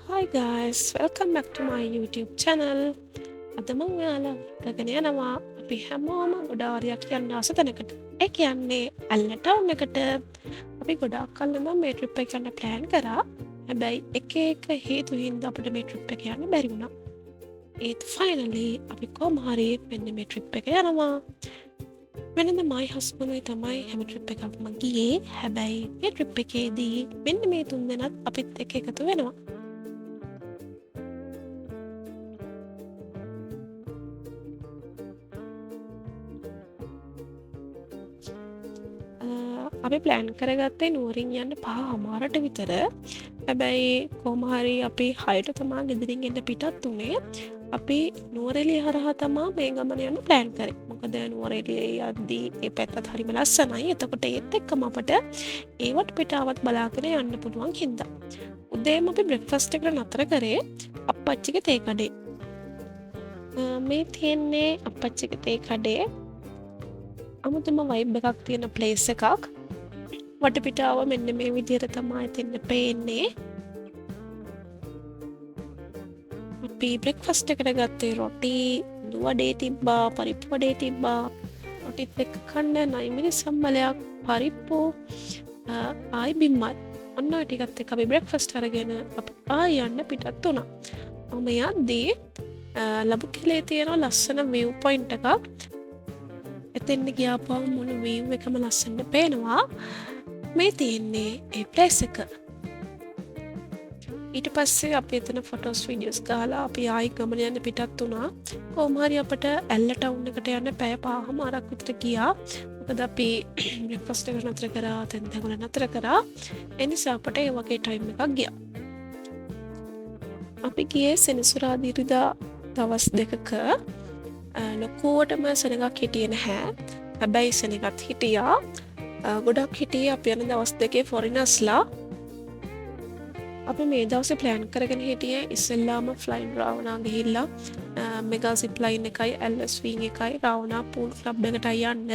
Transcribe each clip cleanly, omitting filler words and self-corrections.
Hi guys, welcome back to my YouTube channel. අද මම ඔයාලා ගගෙන යනවා අපි හැමෝම ගොඩාරියක් යන්න ආස තැනකට. ඒ කියන්නේ ඇල්ල ටවුන් එකට. අපි ගොඩාක් කල් ඉඳන් මේ ට්‍රිප් එක යන්න ප්ලෑන් කරා. හැබැයි එක එක හේතු හින්දා අපිට මේ ට්‍රිප් එක යන්න බැරි වුණා. ඒත් ෆයිනලි අපි කොහොම හරි මෙන්න මේ ට්‍රිප් එක යනවා. වෙනද මයි හස්බන්ඩ්යි තමයි හැම ට්‍රිප් එකක්ම ගියේ. හැබැයි මේ ට්‍රිප් එකේදී මෙන්න මේ තුන් දෙනාත් අපිත් එක්ක එකතු වෙනවා. අපි ප්ලෑන් කරගත්තේ නුවරින් යන්න පහ හමාරට විතර. හැබැයි කොහොමහරි අපි 6ට තමා ගෙදරින් එන්න පිටත් උනේ. අපි නුවරඑළිය හරහා තමා මේ ගමන යන්න ප්ලෑන් කරේ. මොකද නුවරඑළිය යද්දී ඒ පැත්තත් හරිම ලස්සනයි. එතකොට ඒත් එක්කම අපට ඒ වටපිටාවත් බලාගෙන යන්න පුළුවන් හින්දා. උදේම අපි බ්‍රෙක්ෆාස්ට් එකට නතර කරේ අප්පච්චිගේ තේ කඩේ. මේ තියෙන්නේ අප්පච්චිගේ තේ කඩේ. අමුතුම වයිබ් එකක් තියෙන ප්ලේස් එකක්. වටපිටාව මෙන්න මේ විදිහට තමයි එතෙන්න පේන්නේ. අපි බ්‍රෙක්ෆාස්ට් එකට ගත්තේ රොටි, දු වඩේ තිබ්බා, පරිප්පු වඩේ තිබ්බා. රොටිත් එක්ක කන්න නයිමිනි සම්බලයක්, පරිප්පු, ආයි බිම්මත්. ඔන්න ඔය ටිකත් එක්ක අපි බ්‍රෙක්ෆාස්ට් අරගෙන අපි ආයි යන්න පිටත් වුණා. මම යද්දී ලබු කෙලේ තියෙන ලස්සන view point එකක්. එතෙන්න ගියාපුවම මුළු view එකම ලස්සනට පේනවා. මේ තියෙන්නේ ඒ ප්ලේස් එක. ඊට පස්සේ අපි එතන ෆොටෝස් වීඩියෝස් ගහලා අපි ආයි ගමන යන්න පිටත් වුණා. කොහොම හරි අපට ඇල්ල ටවුන් එකට යන්න පැය පහමාරක් විතර ගියා. මොකද අපි බ්‍රෙක්ෆාස්ට් එක නතර කරා, තැන් වල නතර කරා. ඒ නිසා අපට ඒ වගේ ටයිම් එකක් ගියා. අපි ගියේ සෙනසුරාදා ඉරිදා දවස් දෙකක. ලොකුවටම සෙනගක් හිටියේ නැහැ. හැබැයි සෙනගත් හිටියා. ගොඩක් හිටියේ අපි යන දවස් දෙකේ ෆොරිනර්ස්ලා. අපි මේ දවසේ ප්ලෑන් කරගෙන හිටියේ ඉස්සෙල්ලාම ෆ්ලයින් රාවනා ගිහිල්ලා මෙගා සිප් ලයින් එකයි ඇල්ස් විං එකයි රාවනා පූල් ක්ලබ් එකට යන්න.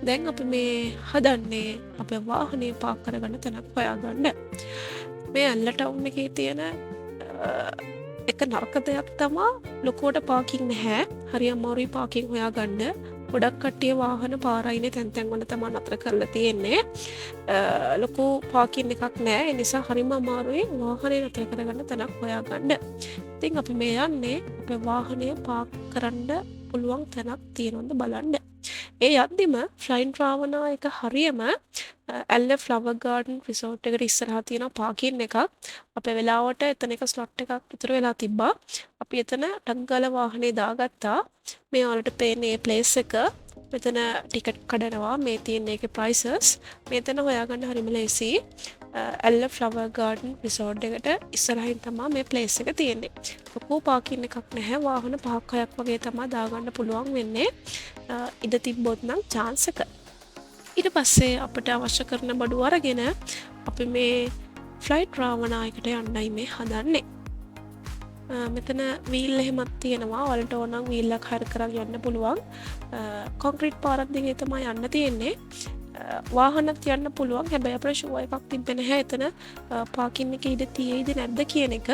දැන් අපි මේ හදන්නේ අපේ වාහනේ පාක් කරගන්න තැනක් හොයාගන්න. මේ ඇල්ල ටවුන් එකේ තියෙන එක නරක දෙයක් තමා ලොකුවට පාකින් නැහැ. හරි අමාරුයි පාකින් හොයාගන්න. ගොඩක් කට්ටිය වාහන පාරයිනේ තැන් තැන් වල තමා නතර කරලා තියෙන්නේ. ලොකු පාකින් එකක් නැහැ. ඒ නිසා හරිම අමාරුයි වාහනේ නතර කරගන්න තැනක් හොයාගන්න. ඉතින් අපි මේ යන්නේ අපේ වාහනය පාක් කරන්න පුළුවන් තැනක් තියෙනවද බලන්න. ඒ යද්දිම ෆ්ලයින් රාවනා එක හරියම ඇල්ල ෆ්ලවර් ගාඩන් රිසෝට් එකට ඉස්සරහා තියෙන පාකින් එකක්. අපේ වෙලාවට එතන එක ස්ලොට් එකක් ඉතුරු වෙලා තිබ්බා. අපි එතන ටක් ගාලා වාහනේ දාගත්තා. මේ වලට පේන්නේ මේ ප්ලේස් එක. මෙතන ටිකට් කඩනවා. මේ තියෙන එකේ ප්‍රයිසස්. මෙතන හොයාගන්න හරිම ලේසි. ඇල්ල ෆ්ලවර් ගාඩන් රිසෝට් එකට ඉස්සරහින් තමයි මේ ප්ලේස් එක තියෙන්නේ. ලොකු පාකින් එකක් නැහැ. වාහන 5-6ක් වගේ තමයි දාගන්න පුළුවන් වෙන්නේ. ඉඩ තිබ්බොත් නම් chance එක. ඊට පස්සේ අපිට අවශ්‍ය කරන බඩු අරගෙන අපි මේ ෆ්ලයිට් රාවනා එකට යන්නයි මේ හදන්නේ. මෙතන වීල් එහෙමත් තියෙනවා. ඔයාලට ඕන නම් වීල් එක හරි කරන් යන්න පුළුවන්. කොන්ක්‍රීට් පාරක් දිගේ තමයි යන්න තියෙන්නේ. වාහනත් යන්න පුළුවන්. හැබැයි අපේ ෂෝ එකක් තිබ්බේ නැහැ එතන පාකින් එකේ ඉඩ තියෙයිද නැද්ද කියන එක.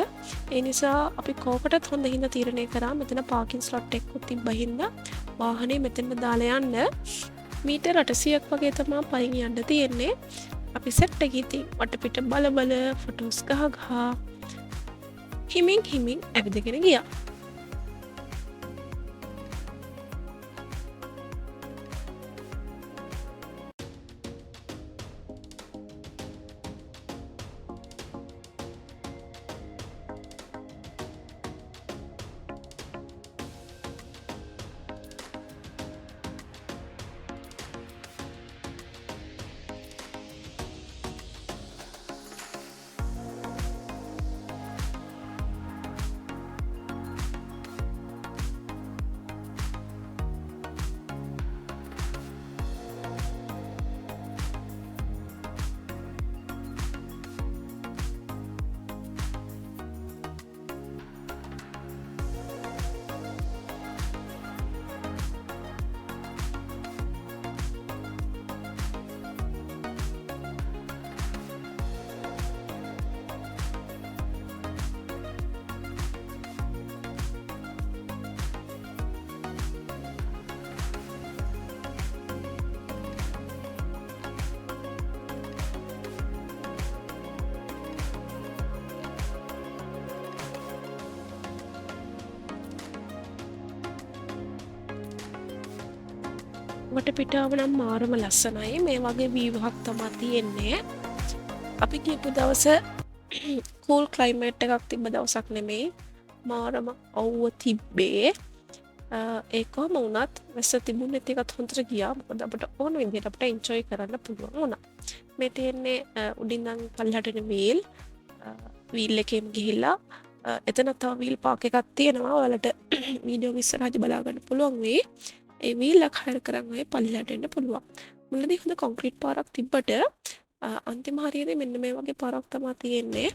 ඒ නිසා අපි කෝකටත් හොඳ හින්දා තීරණය කරා මෙතන පාකින් ස්ලොට් එකක් තිබ්බ හින්දා වාහනේ මෙතෙන්ද දාලා යන්න. මීටර් 800ක් වගේ තමයි පයින් යන්න තියෙන්නේ. අපි සෙට් එකේ ඉතින් වටපිට බල ෆොටෝස් ගහ හිමින් ඇවිදගෙන ගියා. වටපිටාව නම් මාරම ලස්සනයි. මේ වගේ වීව් එකක් තමයි තියෙන්නේ. අපි ගියපු දවස කූල් ක්ලයිමේට් එකක් තිබ්බ දවසක් නෙමෙයි. මාරම අවුව තිබ්බේ. ඒ කොහොම වුණත් වැස්ස තිබුණ නැති එකත් හොඳට ගියා. මොකද අපිට ඕන විදිහට අපිට එන්ජොයි කරන්න පුළුවන් වුණා. මේ තියෙන්නේ උඩින් නම් පල්ලහට එන වීල් එකෙන් ගිහිල්ලා එතන තව වීල් පාක් එකක් තියෙනවා. ඔයාලට වීඩියෝ ඉස්සරහදී බලා ගන්න පුළුවන් වෙයි. ඒ වීල් එක හයර් කරන් ආයේ පල්ලහට එන්න පුළුවන්. මුලදී හොඳ කොන්ක්‍රීට් පාරක් තිබ්බට අන්තිම හරියේදී මෙන්න මේ වගේ පාරක් තමයි තියෙන්නේ.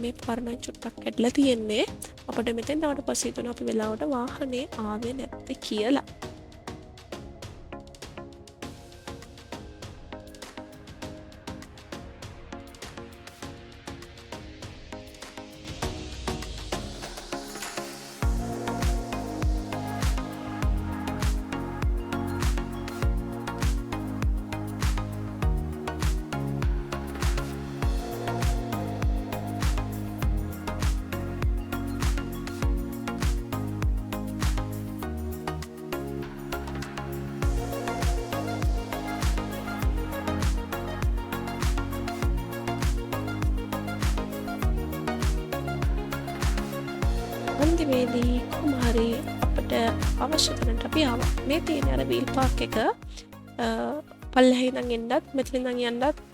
මේ පාර නම් චුට්ටක් කැඩලා තියෙන්නේ. අපිට මෙතෙන් ආවට පස්සේ හිතුණා අපි වෙලාවට වාහනේ ආවේ නැත්තේ කියලා. අන්තිමේදී කොහොම හරි අපිට අවශ්‍ය තැනට අපි ආවා. මේ තියෙන අර වීල් පාක් එක පල්ලෙහා ඉඳන් එන්නත් මෙතන ඉඳන් යන්නත්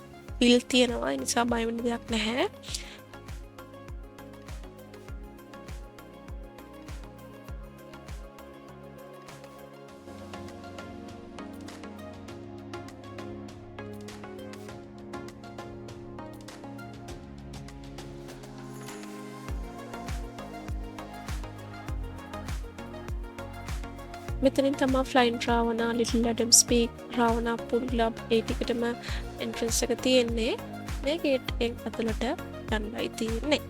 වීල් තියෙනවා. ඒ නිසා බය වෙන්න දෙයක් නැහැ. මෙතනින් තමා flying Ravana little Adam's peak Ravana pool club ඒ ටිකටම එන්ට්‍රන්ස් එක තියෙන්නේ. මේ ගේට් එකෙන් ඇතුළට යන්නයි තියෙන්නේ.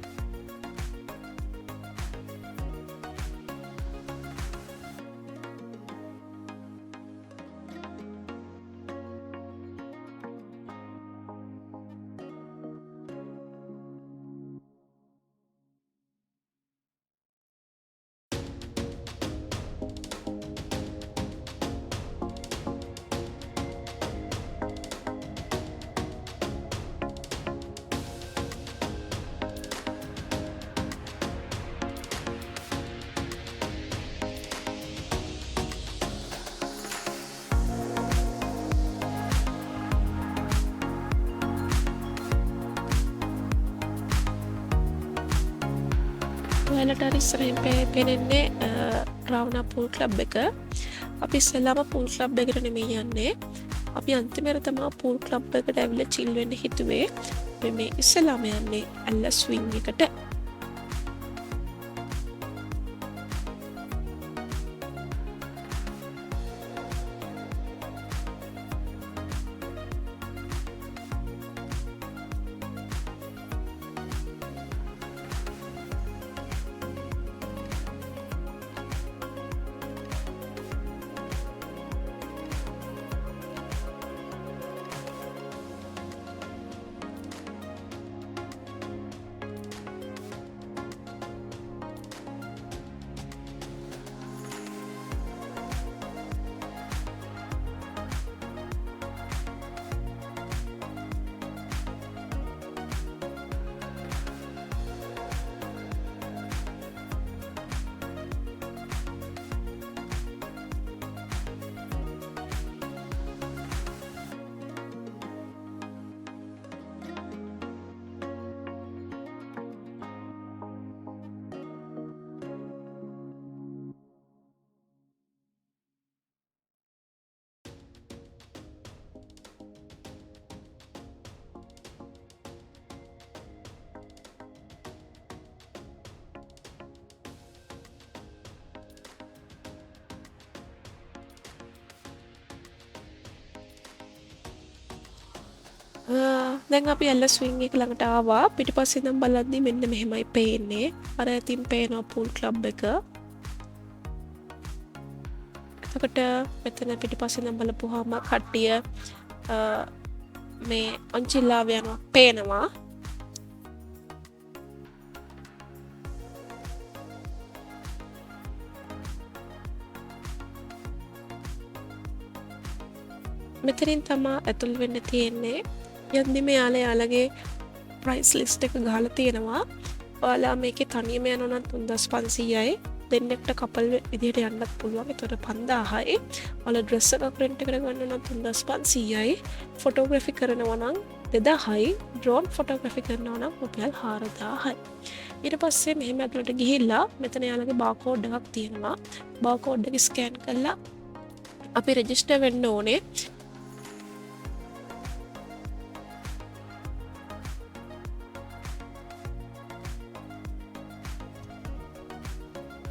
ඔයාලට අර ඉස්සරහින් පේන්නේ රාවනා පූල් ක්ලබ් එක. අපි ඉස්සෙල්ලාම පූල් ක්ලබ් එකට නෙමෙයි යන්නේ. අපි අන්තිමට තමයි පූල් ක්ලබ් එකට ඇවිල්ලා චිල් වෙන්න හිතුවේ. මේ ඉස්සෙල්ලාම යන්නේ ඇල්ලස් ස්විං එකට. දැන් අපි ඇල්ල ස්විං එක ළඟට ආවා. පිටිපස්සේ ඉඳන් බලද්දි මෙන්න මෙහෙමයි පේන්නේ. අර ඇතින් පේනවා පූල් ක්ලබ් එක. එතකොට මෙතන පිටිපස්සේ ඉඳන් බලපුවාම කට්ටිය මේ ඔන්චිල්ලාව යනවා පේනවා. මෙතනින් තමා ඇතුල් වෙන්න තියෙන්නේ. යද්දි මෙයාලා යාලගේ ප්‍රයිස් ලිස්ට් එක ගහලා තියෙනවා. ඔයාලා මේකේ තනියම යනවා නම් 3500යි. දෙන්නෙක්ට කපල් විදිහට යන්නත් පුළුවන්. ඒතකොට 5000යි. ඔයාලා ඩ්‍රෙස් එකක් රෙන්ට් එකට ගන්න නම් 3500යි. ෆොටෝග්‍රැෆි කරනවා නම් 2000යි. ඩ්‍රෝන් ෆොටෝග්‍රැෆි කරනවා නම් රුපියල් 4000යි. ඊට පස්සේ මෙහෙම ඇතුළට ගිහිල්ලා මෙතන යාලගේ බාකෝඩ් එකක් තියෙනවා. බාකෝඩ් එක ස්කෑන් කරලා අපි රෙජිස්ටර් වෙන්න ඕනේ.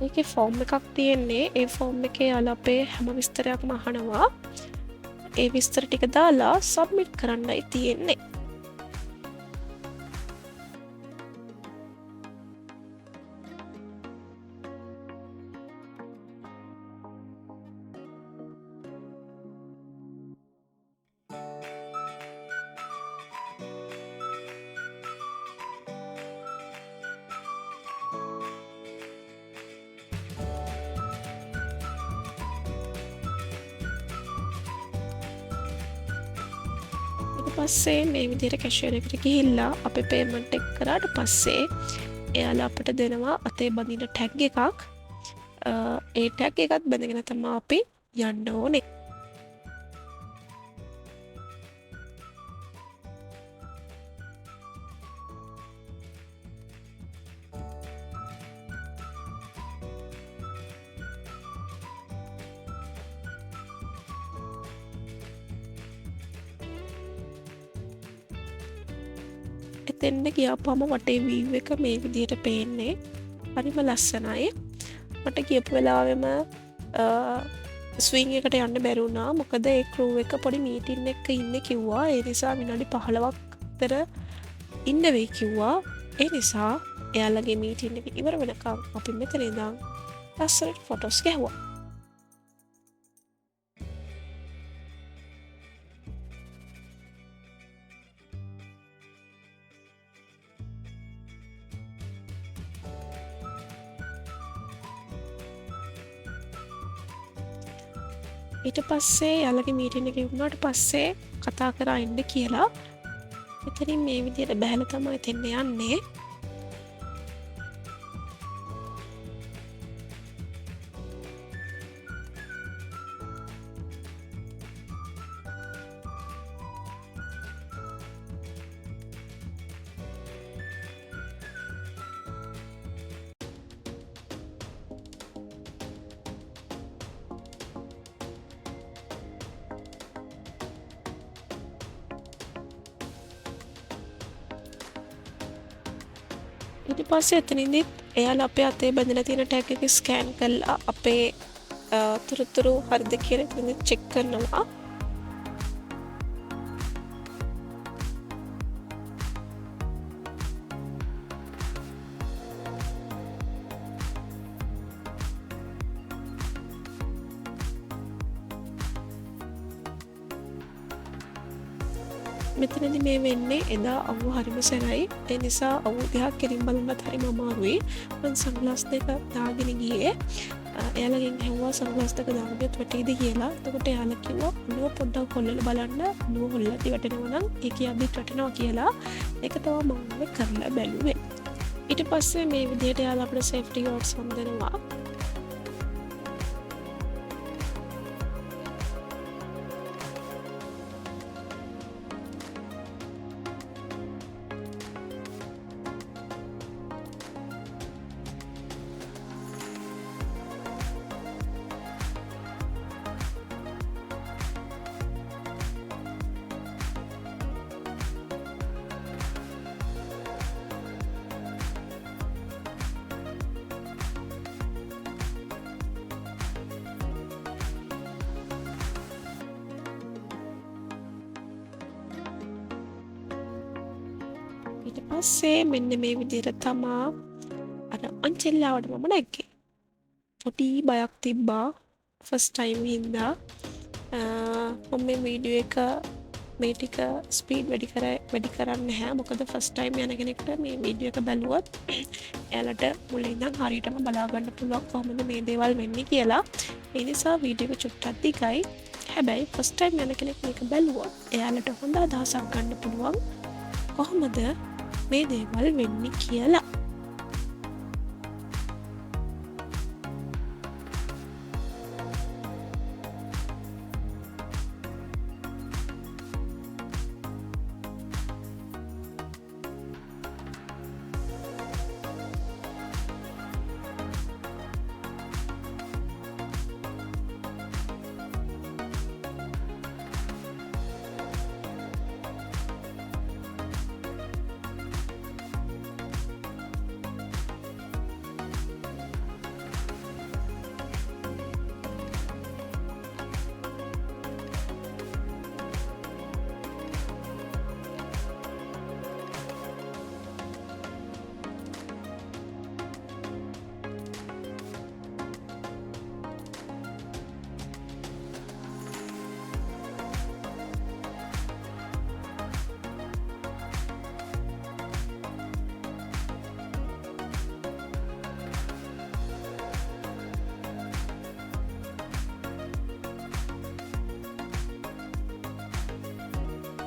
ඒකේ ෆෝම් එකක් තියෙන්නේ. ඒ ෆෝම් එකේ යාලා අපේ හැම විස්තරයක්ම අහනවා. ඒ විස්තර ටික දාලා සබ්මිට් කරන්නයි තියෙන්නේ. පස්සේ මේ විදිහට කැෂියර් එකට ගිහිල්ලා අපි පේමන්ට් එක කරාට පස්සේ එයාලා අපිට දෙනවා අතේ බඳින ටැග් එකක්. ඒ ටැග් එකත් බඳගෙන තමයි අපි යන්න ඕනේ. එතෙන්ට ගියාපුවම වටේ වීව් එක මේ විදිහට පේන්නේ. හරිම ලස්සනයි. මට කියපු වෙලාවෙම ස්විං එකට යන්න බැරි වුණා. මොකද ඒ ක්‍රූ එක පොඩි මීටින් එකක ඉන්න කිව්වා. ඒ නිසා විනාඩි 15ක් විතර ඉන්න වෙයි කිව්වා. ඒ නිසා එයාලගේ මීටින් එක ඉවර වෙනකම් අපි මෙතන ඉඳන් ලස්සනට ෆොටෝස් ගැහුවා. ඊට පස්සේ යාලගේ මීටින් එක ඉවරනාට පස්සේ කතා කරා ඉන්න කියලා එතනින් මේ විදිහට බැලලා තමයි එතෙන් යන්නේ. ඊට පස්සේ එතනින්දිත් එයාලා අපේ අතේ බැඳලා තියෙන ටැග් එක ස්කෑන් කරලා අපේ තොරතුරු හරිද කියලා එතනින් චෙක් කරනවා. මෙතනදි මේ වෙන්නේ එදා අවු හරිම සැරයි. ඒ නිසා අවු දෙයක් කෙලින් බලන්නත් හරිම අමාරුයි. මම සන්ග්ලාස් දෙක දාගෙන ගියේ. එයාලගෙන් ඇහුවා සන්ග්ලාස් දෙක දාගන්නත් වැටෙයිද කියලා. එතකොට එයාලා කිව්වා ඔළුව පොඩ්ඩක් හොල්ලලා බලන්න. ඔළුව හොල්ලද්දි වැටෙනවා නම් ඒ කියද්දිත් වැටෙනවා කියලා. ඒක තමයි මම කරලා බැලුවේ. ඊට පස්සේ මේ විදිහට එයාලා අපිට සේෆ්ටි ගාඩ්ස් හම්බෙනවා. ඊට පස්සේ මෙන්න මේ විදිහට තමා අර අංචෙල්ලාවට මම නැග්ගේ. පොඩි බයක් තිබ්බා ෆස්ට් ටයිම් හින්දා. මම මේ වීඩියෝ එක මේ ටික ස්පීඩ් වැඩි කරන්නේ නැහැ. මොකද ෆස්ට් ටයිම් යන කෙනෙක්ට මේ වීඩියෝ එක බැලුවොත් එයාලට මුලින් ඉඳන් හරියටම බලා ගන්න පුළුවන් කොහොමද මේ දේවල් වෙන්නේ කියලා. ඒ නිසා වීඩියෝ එක චුට්ටක් දිගයි. හැබැයි ෆස්ට් ටයිම් යන කෙනෙක් මේක බැලුවොත් එයාලට හොඳ අදහසක් ගන්න පුළුවන් කොහොමද මේ දේවල් වෙන්නේ කියලා.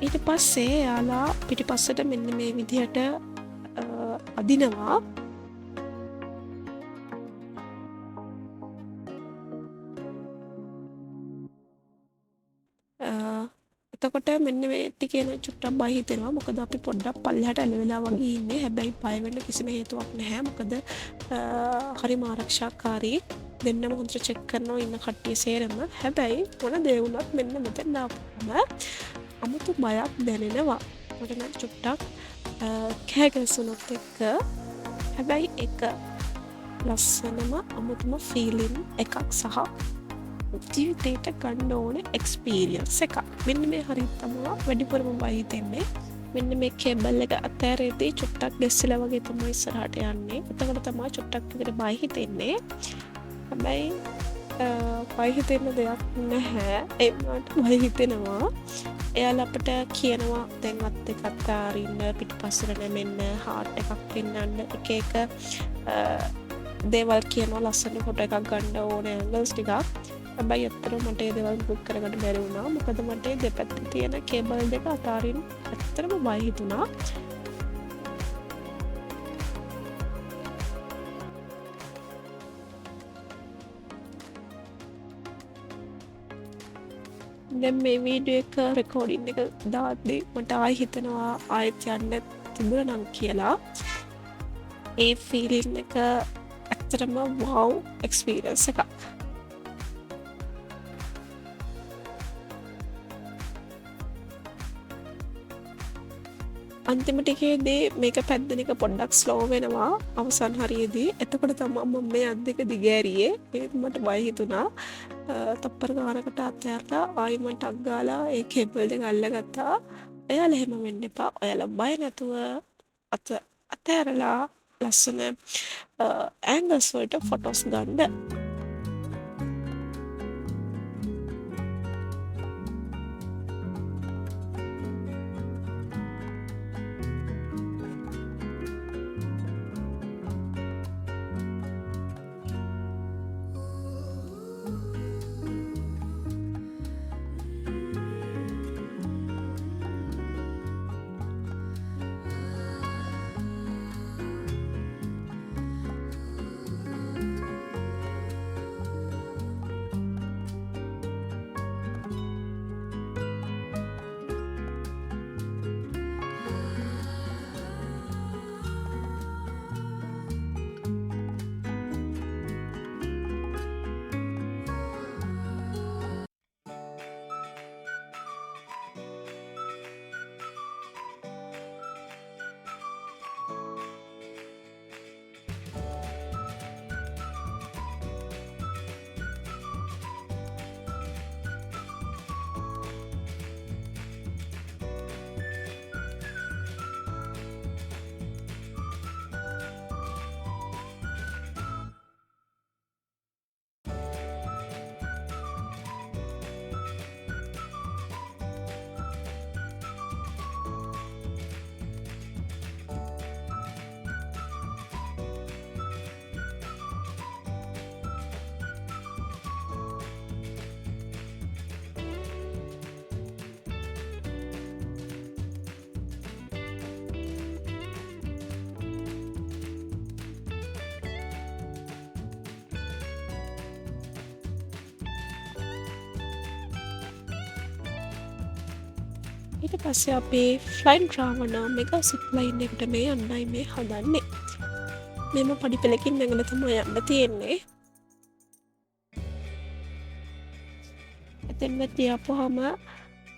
ඊට පස්සේ එයාලා පිටිපස්සට මෙන්න මේ විදිහට අදිනවා. එතකොට මෙන්න මේ ටිකේන චුට්ටක් බය හිතෙනවා. මොකද අපි පොඩ්ඩක් පල්ලෙහාට ඇලවෙලා වගේ ඉන්නේ. හැබැයි බය වෙන්න කිසිම හේතුවක් නැහැ. මොකද හරිම ආරක්ෂාකාරී. දෙන්නම හොඳට චෙක් කරනවා ඉන්න කට්ටිය සේරම. හැබැයි මොන දේ වුණත් මෙන්න මෙතෙන් ආපුවම අමුතු බයක් දැනෙනවා. මට නම් චුට්ටක් කෑ ගැසුනොත් එක්ක. හැබැයි ඒක ලස්සනම අමුතුම ෆීලින් එකක් සහ ජීවිතේට ගන්න ඕන එක්ස්පීරියන්ස් එකක්. මෙන්න මේ හරියට තමයි වැඩිපුරම බය හිතෙන්නේ. මෙන්න මේ කේබල් එක අතෑරෙද්දී චුට්ටක් ගැස්සලා වගේ තමයි ඉස්සරහට යන්නේ. එතකොට තමයි චුට්ටක් විතර බය හිතෙන්නේ. හැබැයි බය හිතෙන්න දෙයක් නැහැ. ඒ වුණාට බය හිතෙනවා. එයාලා අපිට කියනවා දැන් අත් දෙක අතාරින්න, පිටිපස්සට නැමෙන්න, හાર્ට් එකක් පෙන්වන්න, එක එක දේවල් කියනවා. ලස්සන ෆොටෝ එකක් ගන්න ඕනේ ඇන්ගල්ස් ටිකක්. හැබැයි ඇත්තටම මට ඒ දේවල් බුක් කරගන්න බැරි වුණා. මොකද මට දෙපැත්තේ තියෙන කේබල් දෙක අතාරින්න ඇත්තටම බය හිතුණා. දැන් මේ වීඩියෝ එක රෙකෝඩින් එක දාද්දී මට ආයෙ හිතෙනවා ආයෙත් යන්න තිබුණා නම් කියලා. ඒ ෆීලින් එක ඇත්තටම වව් එක්ස්පීරියන්ස් එකක්. අන්තිම ටිකේදී මේක පැද්දෙන එක පොඩ්ඩක් ස්ලෝ වෙනවා අවසන් හරියේදී. එතකොට තමයි මම මේ අත් දෙක දිගෑරියේ. ඒත් මට බය හිතුණා. තප්පර ගානකට අතෑරලා ආයි මම ටක් ගාලා ඒ කේබල් දෙක අල්ලගත්තා. ඔයාලා එහෙම වෙන්න එපා. ඔයාලා බය නැතුව අතෑරලා ලස්සන ඇන්ගල්ස් වලට ෆොටෝස් ගන්න. ඊට පස්සේ අපේ ෆ්ලයින් රාවනා මෙගා සිප්ලයින් එකට මේ යන්නයි මේ හදන්නේ. මෙම පඩි පෙළකින් නැගලා තමයි යන්න තියෙන්නේ. එතෙන්ට ගියාපුවාම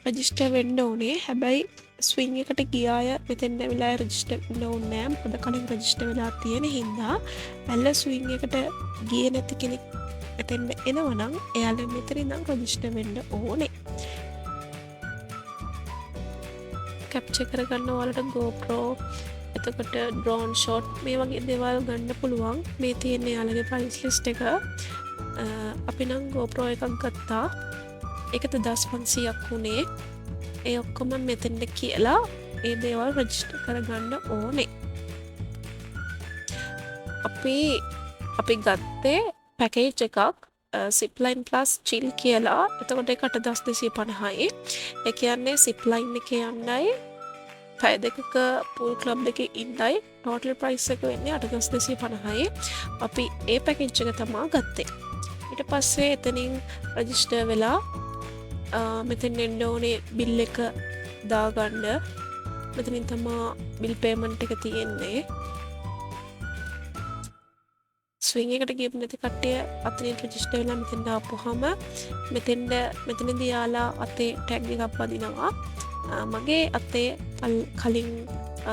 රෙජිස්ටර් වෙන්න ඕනේ. හැබැයි ස්විං එකට ගියාය මෙතෙන් ඇවිල්ලා රෙජිස්ටර් වෙන්න ඕනේ නෑ. මොකද කලින් රෙජිස්ටර් වෙලා තියෙන හින්දා ඇල්ල ස්විං එකට ගියේ නැති කෙනෙක් එතෙන්ට එනවනම් එයාලා මෙතන ඉඳන් රෙජිස්ටර් වෙන්න ඕනේ. කැප්චර් කරගන්න ඔයාලට GoPro එතකොට ඩ්‍රෝන් ෂොට් මේ වගේ දේවල් ගන්න පුළුවන්. මේ තියෙන්නේ යාළගේ ප්‍රයිස් ලිස්ට් එක. අපි නම් GoPro එකක් ගත්තා. ඒකද 1500ක් වුණේ. ඒ ඔක්කොම මෙතෙන්ට කියලා ඒ දේවල් රෙජිස්ටර් කරගන්න ඕනේ. අපි ගත්තේ පැකේජ් එකක් සිප්ලයින් ප්ලස් චිල් කියලා. එතකොට එකට 1250යි. ඒ කියන්නේ සිප්ලයින් එකේ යන්නයි පැය දෙකක පූල් ක්ලබ් එකේ ඉන්නයි ටෝටල් ප්‍රයිස් එක වෙන්නේ 8250යි. අපි ඒ පැකේජ් එක තමා ගත්තේ. ඊට පස්සේ එතනින් රෙජිස්ටර් වෙලා මෙතෙන් එන්න ඕනේ බිල් එක දාගන්න. මෙතනින් තමා බිල් පේමන්ට් එක තියෙන්නේ. ස්විං එකට ගියපු නැති කට්ටිය අතනින් රෙජිස්ටර් වෙලා මෙතෙන්ට ආපුවාම මෙතනදී යාලා අතේ ටැග් එකක් බදිනවා. මගේ අතේ කලින්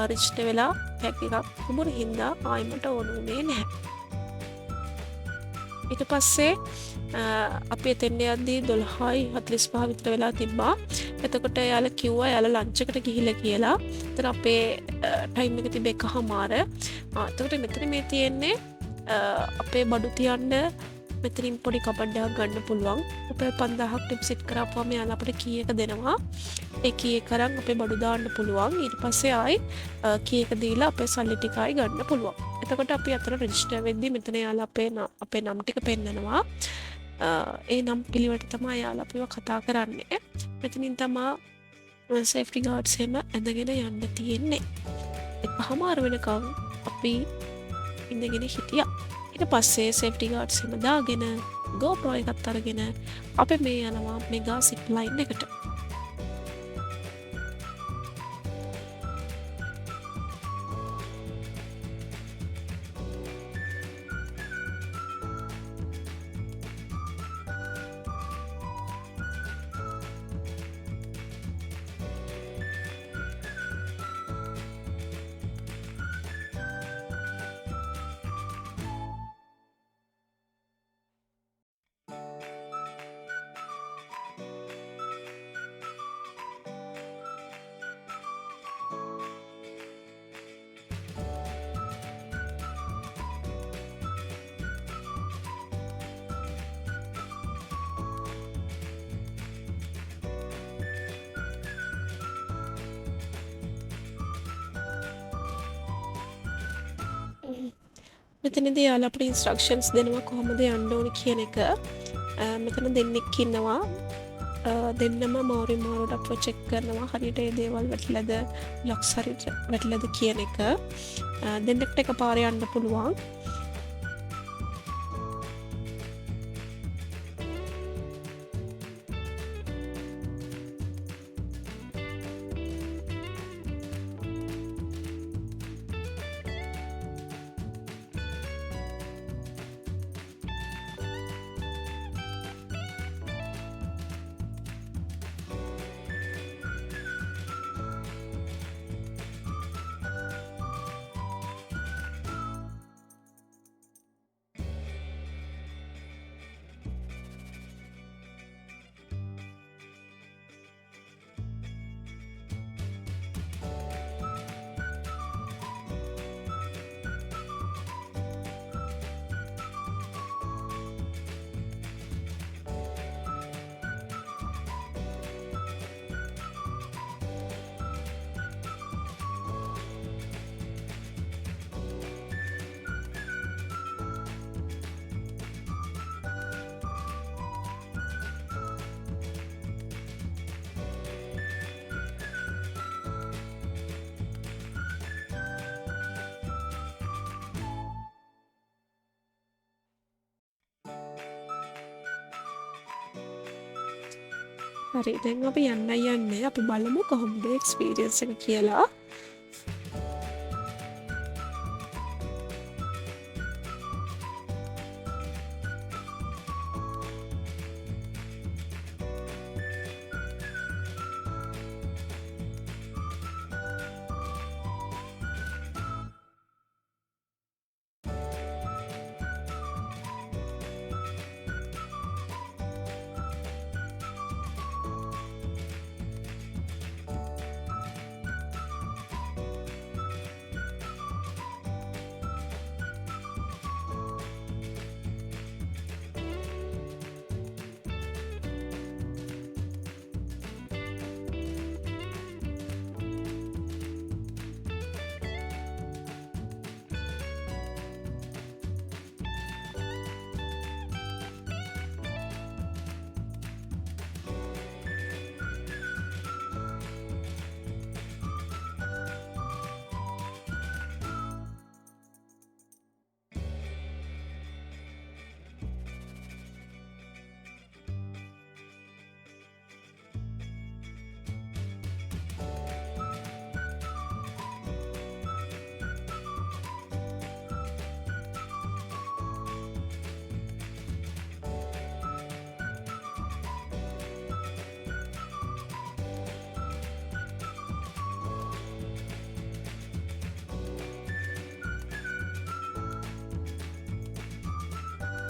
රෙජිස්ටර් වෙලා ටැග් එකක් තිබුණ හින්දා ආයිමට ඕන වුණේ නැහැ. ඊට පස්සේ අපි එතෙන්ට යද්දී 12:45 විතර වෙලා තිබ්බා. එතකොට යාලා කිව්වා යාලා ලන්ච් එකට ගිහිල්ලා කියලා. එතන අපේ ටයිම් එක තිබ්බ 1:00. එතකොට මෙතන මේ තියෙන්නේ අපේ බඩු තියන්න මෙතනින් පොඩි කබඩ්ඩයක් ගන්න පුළුවන්. අපේ 5000ක් ඩිපොසිට් කරාපුවාම යාලා අපිට කී එක දෙනවා. ඒ කී එක අරන් අපේ බඩු දාන්න පුළුවන්. ඊට පස්සේ ආයි කී එක දීලා අපේ සල්ලි ටිකයි ගන්න පුළුවන්. එතකොට අපි අතන රෙජිස්ටර් වෙද්දී මෙතන යාලා අපේ නම් ටික පෙන්නනවා. ඒ නම් පිළිවෙලට තමයි යාලා අපිව කතා කරන්නේ. මෙතනින් තමා සේෆ්ටි ගාඩ්ස් එහෙම ඇඳගෙන යන්න තියෙන්නේ. 1:00 වෙනකම් අපි ඉඳගෙන හිටියා. ඊට පස්සේ සේෆ්ටි ගාඩ්ස් එහෙම දාගෙන GoPro එකත් අරගෙන අපි මේ යනවා මෙගා සිප්ලයින් එකට. මෙතනදී යාලා අපිට ඉන්ස්ට්‍රක්ෂන්ස් දෙනවා කොහොමද යන්න ඕනේ කියන එක. මෙතන දෙන්නෙක් ඉන්නවා. දෙන්නම මාරු මාරුවට අපව චෙක් කරනවා. හරියට ඒ දේවල් වැටලද ලොක්ස් හරියට වැටලද කියන එක. දෙන්නෙක්ට එකපාර යන්න පුළුවන්. හරි දැන් අපි යන්නේ අපි බලමු කොහොමද එක්ස්පීරියන්ස් එක කියලා.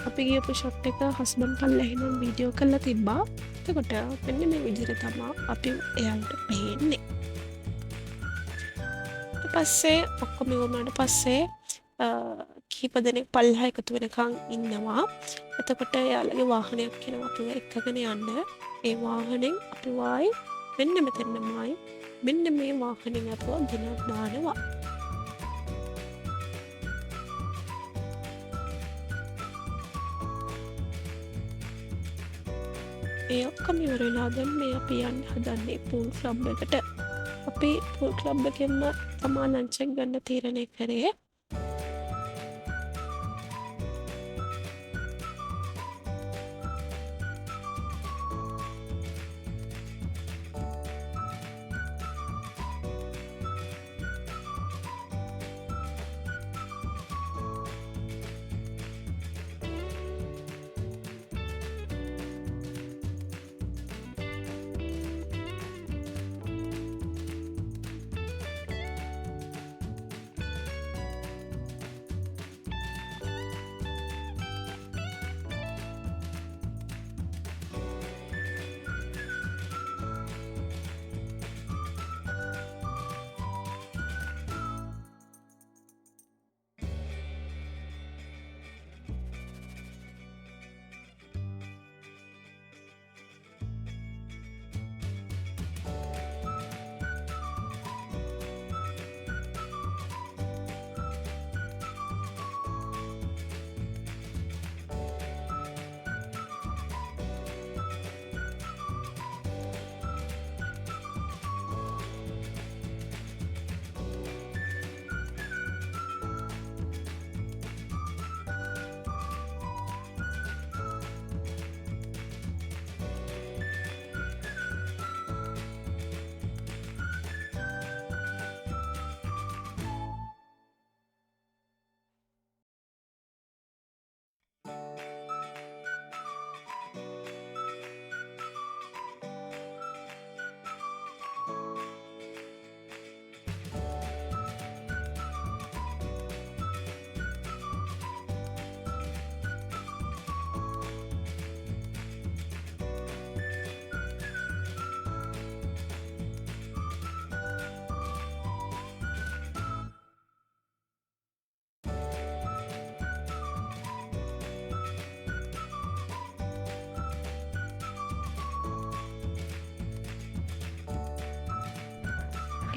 අපි ගියපු ෂොට් එක හස්බන්ඩ් පල්ලා එහෙනම් වීඩියෝ කරලා තිබ්බා. එතකොට මෙන්න මේ විදිහට තමයි අපි එයාලට පේන්නේ. ඊට පස්සේ ඔක්කොම ඉවරනාට පස්සේ කීප දෙනෙක් පල්ලෙහා එකතු වෙනකන් ඉන්නවා. එතකොට එයාලගේ වාහනයක් එනවා අපිව එක්කගෙන යන්න. ඒ වාහනෙන් අපිව ආයි මෙන්න මෙතනමයි මෙන්න මේ වාහනෙන් අපිව ගෙන දානවා. ඒ ඔක්කොම ඉවර වෙලා දැන් මේ අපි යන්න හදන්නේ පූල් ක්ලබ් එකට. අපි පූල් ක්ලබ් එකෙන්ම තමා ලන්ච් එක ගන්න තීරණය කරේ.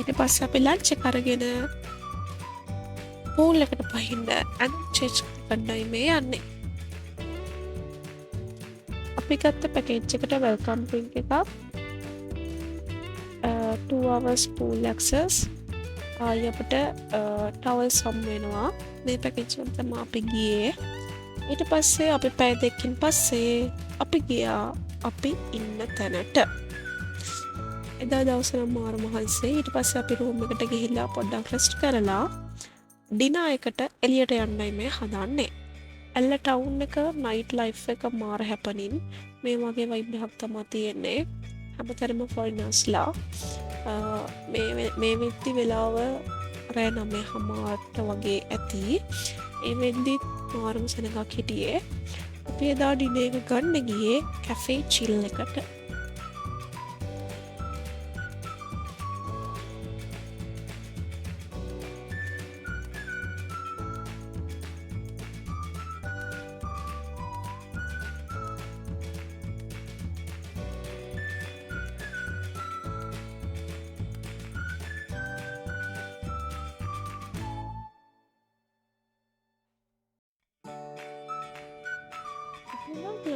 ඊට පස්සේ අපි ලන්ච් එක අරගෙන පූල් එකට පහින්න ඇඳුම් චේන්ජ් කරන්නයි මේ යන්නේ. අපි ගත්ත පැකේජ් එකට වෙල්කම් ඩ්‍රින්ක් එකක් 2 hours pool access ආයි අපිට towels හම් වෙනවා. මේ පැකේජ් එක තමයි අපි ගියේ. ඊට පස්සේ අපි පැය දෙකකින් පස්සේ අපි ගියා අපි ඉන්න තැනට. එදා දවස නම් මාර මහන්සේ. ඊට පස්සේ අපි රූම් එකට ගිහිල්ලා පොඩ්ඩක් රෙස්ට් කරලා ඩිනර් එකට එළියට යන්නයි මේ හදන්නේ. ඇල්ල ටවුන් එක නයිට් ලයිෆ් එක මාර හැපනින් මේ වගේ වයිබ් එකක් තමයි තියෙන්නේ. හැමතැනම ෆොරිනර්ස්ලා. මේ වෙද්දි වෙලාව රෑ 9:00ට වගේ ඇති. ඒ වෙද්දිත් මාරම සෙනඟක් හිටියේ. අපි එදා ඩිනර් එක ගන්න ගියේ කැෆේ චිල් එකට.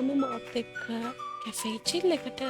යමු මාත් එක්ක කැෆේ චිල් එකට.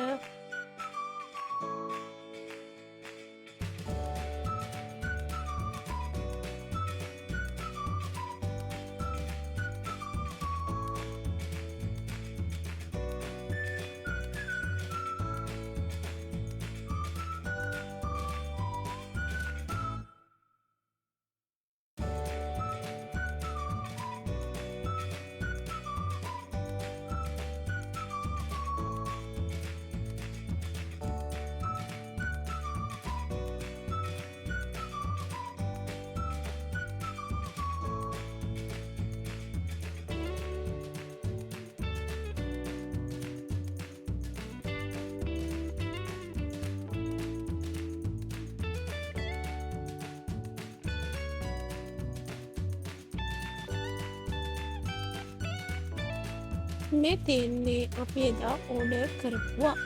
මේ තියෙන්නේ අපි එදා ඕඩර් කරපුවා.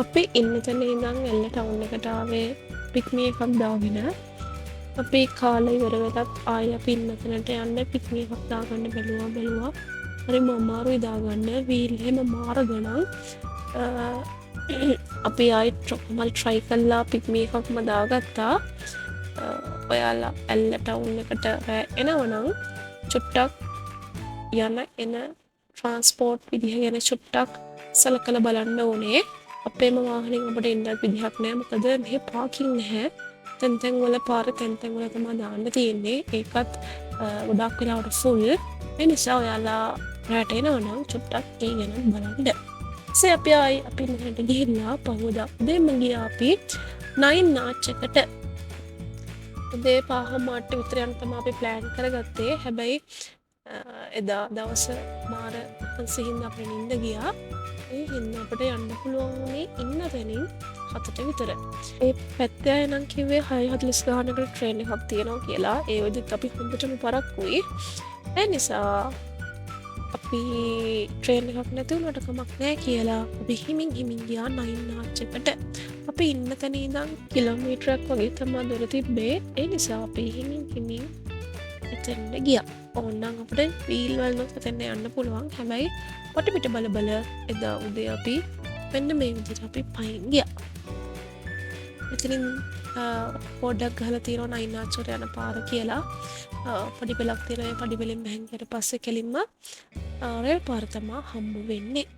අපි ඉන්න තැන ඉඳන් ඇල්ල ටවුන් එකට ආවේ පික්මි එකක් දාගෙන. අපි කාලේ ඉවර වෙලත් ආයෙ අපි ඉන්න තැනට යන්න පික්මි එකක් දාගන්න බැලුවා. හරිම අමාරුයි දාගන්න. වීල් එහෙම මාර ගණන්. අපි ආයෙ try කළා පික්මි එකක්ම දාගත්තා. ඔයාලා ඇල්ල ටවුන් එකට එනවනම් චුට්ටක් එන ට්‍රාන්ස්පෝර්ට් විදිහ ගැන චුට්ටක් සලකලා බලන්න ඕනේ. අපේම වාහනෙන් අපට එන්නත් විදිහක් නෑ. මොකද මෙහෙ පාකින් නැහැ. තැන් වල පාර තැන් වල තමයි දාන්න තියෙන්නේ. ඒකත් ගොඩක් වෙලාවට ෆුල්. ඒ නිසා ඔයාලා රැට එනවනම් චුට්ටක් ඒ ගැන බලන්න. අපි මෙහෙට ගිහිල්ලා පහුවදා උදේම ගියා අපි 9 නාච් එකට. උදේ 5:00 විතර යන තමයි අපි ප්ලෑන් කරගත්තේ. හැබැයි එදා දවස මාර මහන්සියෙන් අපේ නිින්ද ගියා. ඒ හින්දා අපට යන්න පුළුවන් වුණේ ඉන්න තැනින් 7ට විතර. ඒ පැත්තේ අය නම් කිව්වේ 6:40 ගානකට ට්‍රේන් එකක් තියෙනවා කියලා. ඒ වෙද්දිත් අපි හොඳටම පරක්කුයි. ඒ නිසා අපි ට්‍රේන් එකක් නැති වුණාට කමක් නැහැ කියලා අපි හිමින් ගියා 9 නාච් එකට. අපි ඉන්න තැන ඉඳන් කිලෝමීටරයක් වගේ තමයි දුර තිබ්බේ. ඒ නිසා අපි හිමින් එතෙන්ට ගියා. ඕනනම් අපිට වීල් වල නොතෙන්න යන්න පුළුවන්. හැබැයි පොටි බල එදා උදේ අපි මෙන්න මේ විදිහට අපි පයින් ගියා. එතනින් පොඩ්ඩක් ගහලා තියෙනවා 9 නාච් වල යන පාර කියලා. පඩි පෙලක් තියෙනවා. ඒ පඩි පෙලෙන් බැහැන් ගියට පස්සේ කෙලින්ම රේල් පාර තමයි හම්බ වෙන්නේ.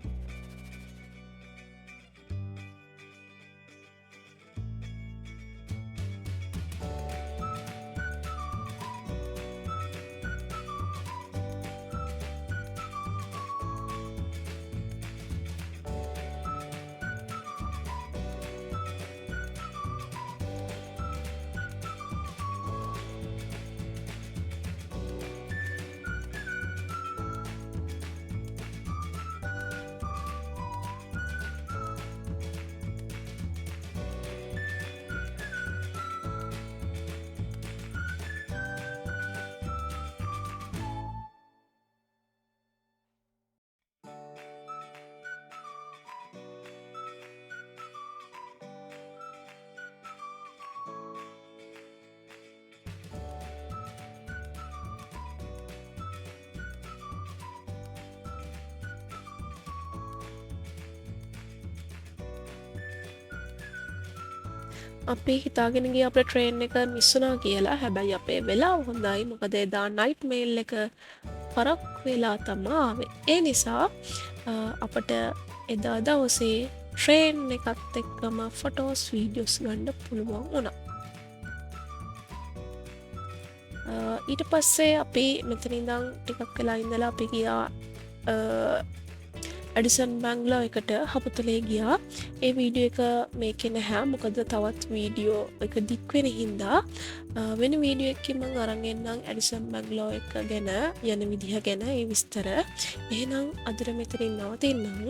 අපි හිතාගෙන ගිය අපේ ට්‍රේන් එක මිස් වුණා කියලා. හැබැයි අපේ වෙලාව හොඳයි. මොකද එදා නයිට් මේල් එක පරක් වෙලා තමා ආවේ. ඒ නිසා අපට එදා දවසේ ට්‍රේන් එකත් එක්කම ෆොටෝස් වීඩියෝස් ගන්න පුළුවන් වුණා. ඊට පස්සේ අපි මෙතනින්දං ටිකක් වෙලා ඉඳලා අපි ගියා ඇඩිසන් බැංගලෝ එකට හපුතලේ ගියා. ඒ වීඩියෝ එක මේකෙ නැහැ. මොකද තවත් වීඩියෝ එක දික්වෙන හින්දා වෙන වීඩියෝ එකකින් මම අරන් එන්නම් ඇඩිසන් බැංගලෝ එක ගැන යන විදිහ ගැන ඒ විස්තර. එහෙනම් අදට මෙතනින් නවතින්නම්.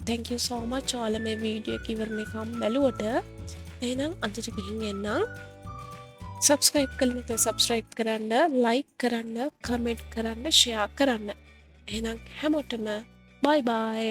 thank you so much ඔයාලා මේ වීඩියෝ එක ඉවරනකම් බැලුවට. එහෙනම් අදට ගිහින් එන්නම්. සබස්ක්‍රයිබ් කළ නැත්නම් සබස්ක්‍රයිබ් කරන්න, ලයික් කරන්න, කමෙන්ට් කරන්න, ෂෙයා කරන්න. එහෙනම් හැමෝටම බයි බයි.